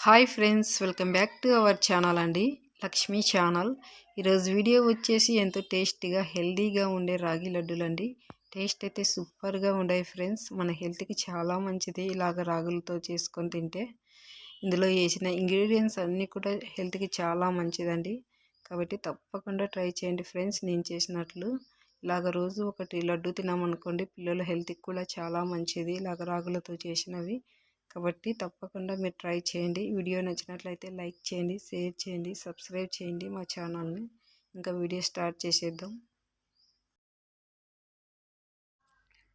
Hi friends, welcome back to our channel అండి, Lakshmi channel. ఈరోజు video వచ్చేసి ఎంతో టేస్టీగా హెల్దీగా ఉండే రాగి లడ్డూలు అండి. టేస్ట్ అయితే సూపర్గా ఉన్నాయి ఫ్రెండ్స్. మన హెల్త్కి చాలా మంచిది ఇలాగ రాగులతో చేసుకొని తింటే. ఇందులో వేసిన ఇంగ్రీడియంట్స్ అన్నీ కూడా హెల్త్కి చాలా మంచిదండి. కాబట్టి తప్పకుండా ట్రై చేయండి ఫ్రెండ్స్. నేను చేసినట్లు ఇలాగ రోజు ఒకటి లడ్డు తినామనుకోండి, పిల్లల హెల్త్కి కూడా చాలా మంచిది ఇలాగ రాగులతో చేసినవి. కాబట్టి తప్పకుండా మీరు ట్రై చేయండి. వీడియో నచ్చినట్లయితే లైక్ చేయండి, షేర్ చేయండి, సబ్స్క్రైబ్ చేయండి మా ఛానల్ని. ఇంకా వీడియో స్టార్ట్ చేసేద్దాం.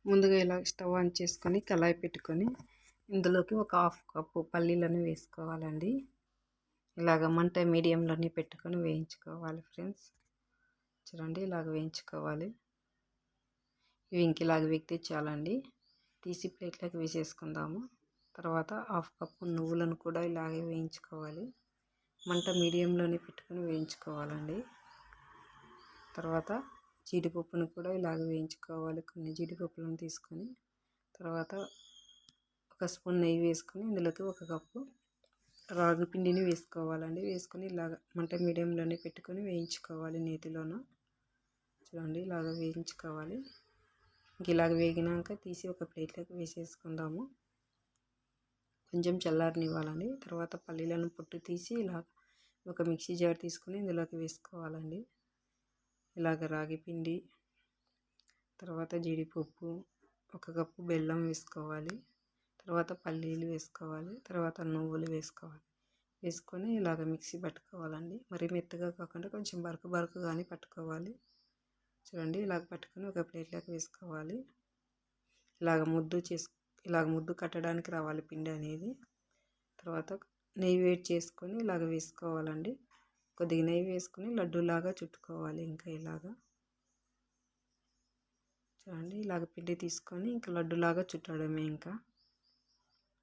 ముందుగా ఇలా స్టవ్ ఆన్ చేసుకొని కళాయి పెట్టుకొని ఇందులోకి ఒక హాఫ్ కప్పు పల్లీలను వేసుకోవాలండి. ఇలాగ మంట మీడియంలోనే పెట్టుకొని వేయించుకోవాలి ఫ్రెండ్స్. చూడండి, ఇలాగ వేయించుకోవాలి. ఇవి ఇంకిలాగ వేగితే చాలండి. తీసి ప్లేట్లోకి వేసేసుకుందాము. తర్వాత హాఫ్ కప్పు నువ్వులను కూడా ఇలాగే వేయించుకోవాలి. మంట మీడియంలోనే పెట్టుకొని వేయించుకోవాలండి. తర్వాత జీడిపప్పును కూడా ఇలాగే వేయించుకోవాలి. కొన్ని జీడిపప్పులను తీసుకొని తర్వాత ఒక స్పూన్ నెయ్యి వేసుకొని ఇందులోకి ఒక కప్పు రాగి పిండిని వేసుకోవాలండి. వేసుకొని ఇలాగ మంట మీడియంలోనే పెట్టుకొని వేయించుకోవాలి నేతిలోన. చూడండి, ఇలాగ వేయించుకోవాలి. ఇలాగ వేగినాక తీసి ఒక ప్లేట్లోకి వేసేసుకుందాము. కొంచెం చల్లారనివ్వాలండి. తర్వాత పల్లీలను పొట్టు తీసి ఇలా ఒక మిక్సీ జార్ తీసుకొని ఇందులోకి వేసుకోవాలండి. ఇలాగ రాగి పిండి, తర్వాత జీడిపప్పు, ఒక కప్పు బెల్లం వేసుకోవాలి. తర్వాత పల్లీలు వేసుకోవాలి. తర్వాత నువ్వులు వేసుకోవాలి. వేసుకొని ఇలాగ మిక్సీ పట్టుకోవాలండి. మరీ మెత్తగా కాకుండా కొంచెం బరకు కానీ పట్టుకోవాలి. చూడండి, ఇలాగ పట్టుకొని ఒక ప్లేట్లోకి వేసుకోవాలి. ఇలాగ ముద్దు కట్టడానికి రావాలి పిండి అనేది. తర్వాత నెయ్యి వేడి చేసుకొని ఇలాగ వేసుకోవాలండి. కొద్దిగా నెయ్యి వేసుకొని లడ్డూలాగా చుట్టుకోవాలి. ఇంకా ఇలాగా చూడండి, ఇలాగ పిండి తీసుకొని ఇంకా లడ్డూలాగా చుట్టడమే. ఇంకా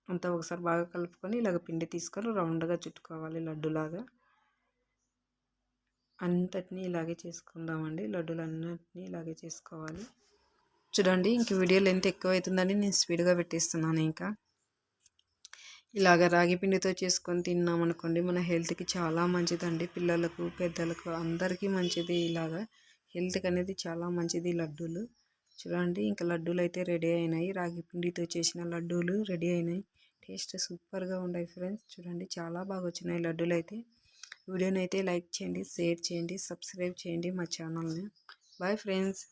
అంతా ఒకసారి బాగా కలుపుకొని ఇలాగ పిండి తీసుకొని రౌండ్గా చుట్టుకోవాలి లడ్డూలాగా. అంతటినీ ఇలాగే చేసుకుందామండి. లడ్డూలు అన్నిటినీ ఇలాగే చేసుకోవాలి. చూడండి, ఇంక వీడియో లెంత్ ఎక్కువ అవుతుందని నేను స్పీడ్గా పెట్టేస్తున్నాను. ఇంకా ఇలాగ రాగి పిండితో చేసుకొని తిన్నామనుకోండి, మన హెల్త్కి చాలా మంచిదండి. పిల్లలకు, పెద్దలకు అందరికీ మంచిది. ఇలాగ హెల్త్కి అనేది చాలా మంచిది లడ్డూలు. చూడండి, ఇంకా లడ్డూలు అయితే రెడీ అయినాయి. రాగి పిండితో చేసిన లడ్డూలు రెడీ అయినాయి. టేస్ట్ సూపర్గా ఉన్నాయి ఫ్రెండ్స్. చూడండి, చాలా బాగా వచ్చినాయి లడ్డూలు అయితే. వీడియోని అయితే లైక్ చేయండి, షేర్ చేయండి, సబ్స్క్రైబ్ చేయండి మా ఛానల్ని. Bye friends.